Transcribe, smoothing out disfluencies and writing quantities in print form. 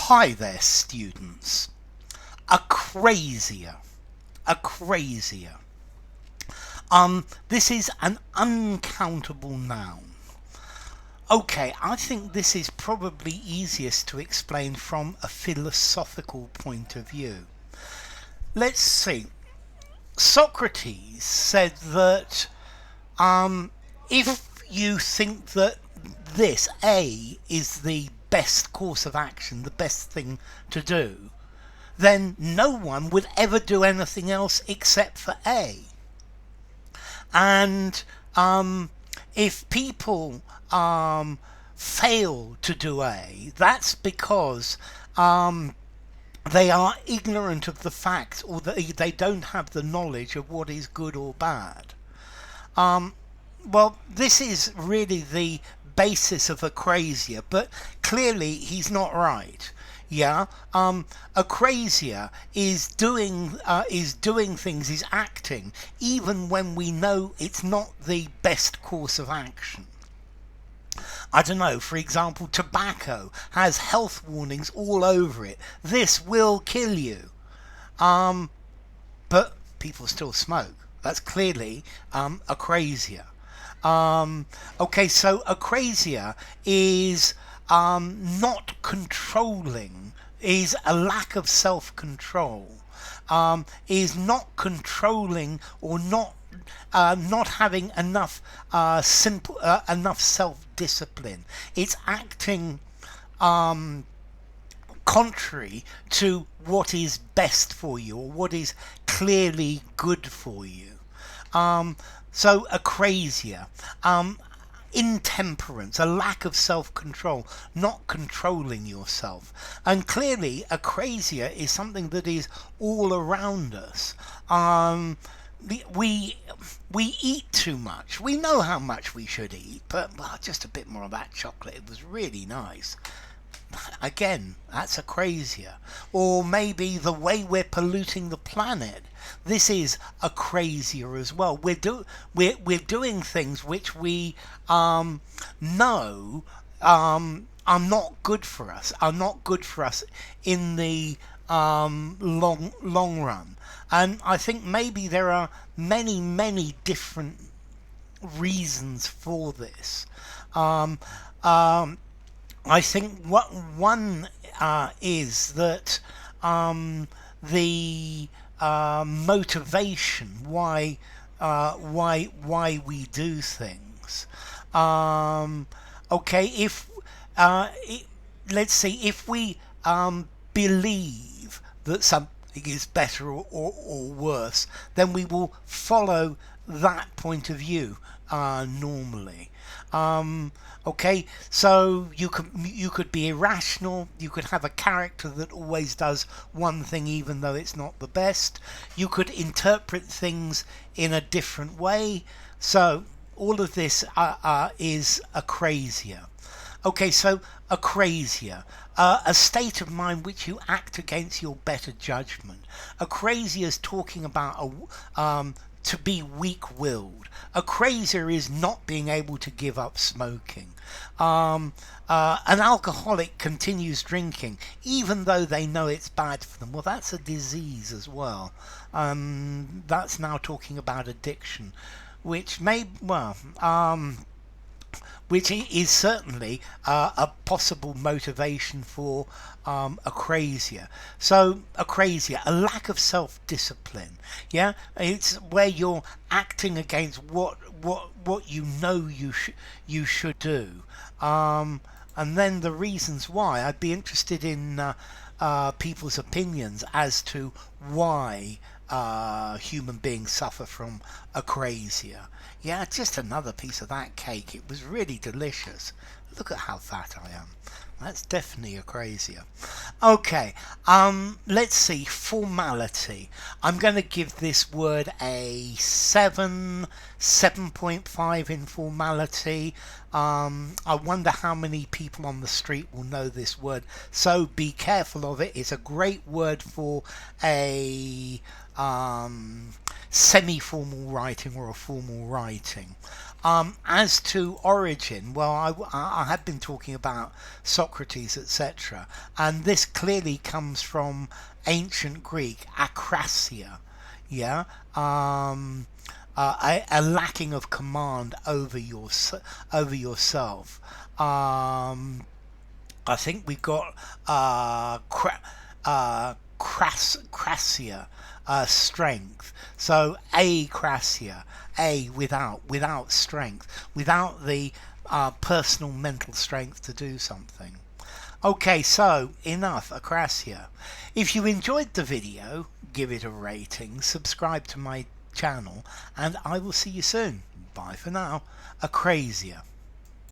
Hi there, students. Acrasia. Acrasia. This is an uncountable noun. Okay, I think this is probably easiest to explain from a philosophical point of view. Let's see. Socrates said that if you think that this A is the best course of action, the best thing to do, then no one would ever do anything else except for A. And if people fail to do A, that's because they are ignorant of the fact, or they don't have the knowledge of what is good or bad. Well, this is really the basis of Acrasia, but clearly he's not right. Yeah, Acrasia is doing things, is acting, even when we know it's not the best course of action. I don't know, for example, tobacco has health warnings all over it. This will kill you. But people still smoke. That's clearly Acrasia. Okay, so Acrasia is not controlling, is a lack of self-control, is not controlling or not having enough enough self-discipline. It's acting contrary to what is best for you, or what is clearly good for you. So Acrasia, intemperance, a lack of self-control, not controlling yourself. And clearly Acrasia is something that is all around us. We eat too much. We know how much we should eat, but just a bit more of that chocolate. It was really nice. Again, that's Acrasia. Or maybe the way we're polluting the planet. This is Acrasia as well. We're doing things which we know are not good for us. Are not good for us in the long run. And I think maybe there are many different reasons for this. I think what one is that the motivation why we do things. Okay, if let's say if we believe that something is better or worse, then we will follow that point of view normally. Okay, so you could be irrational. You could have a character that always does one thing even though it's not the best. You could interpret things in a different way. So all of this is Acrasia. Okay, so Acrasia, a state of mind which you act against your better judgment. Acrasia is talking about to be weak-willed. Acrasia is not being able to give up smoking. An alcoholic continues drinking even though they know it's bad for them. Well, that's a disease as well. That's now talking about addiction, which which is certainly a possible motivation for Acrasia. So Acrasia, a lack of self-discipline. Yeah, it's where you're acting against what you know you should do. And then the reasons why. I'd be interested in people's opinions as to why human beings suffer from Acrasia. Yeah, just another piece of that cake. It was really delicious. Look at how fat I am. That's definitely Acrasia. Okay, let's see, formality. I'm going to give this word a 7.5 in formality. I wonder how many people on the street will know this word, so be careful of it. It's a great word for a semi-formal writing or a formal writing. As to origin, well, I have been talking about Socrates, etc., and this clearly comes from ancient Greek, Acrasia, yeah, a lacking of command over over yourself. I think we've got crasia, strength. So acrasia, without strength, without the personal mental strength to do something. Okay, so enough Acrasia. If you enjoyed the video, give it a rating, subscribe to my channel, and I will see you soon. Bye for now. Acrasia.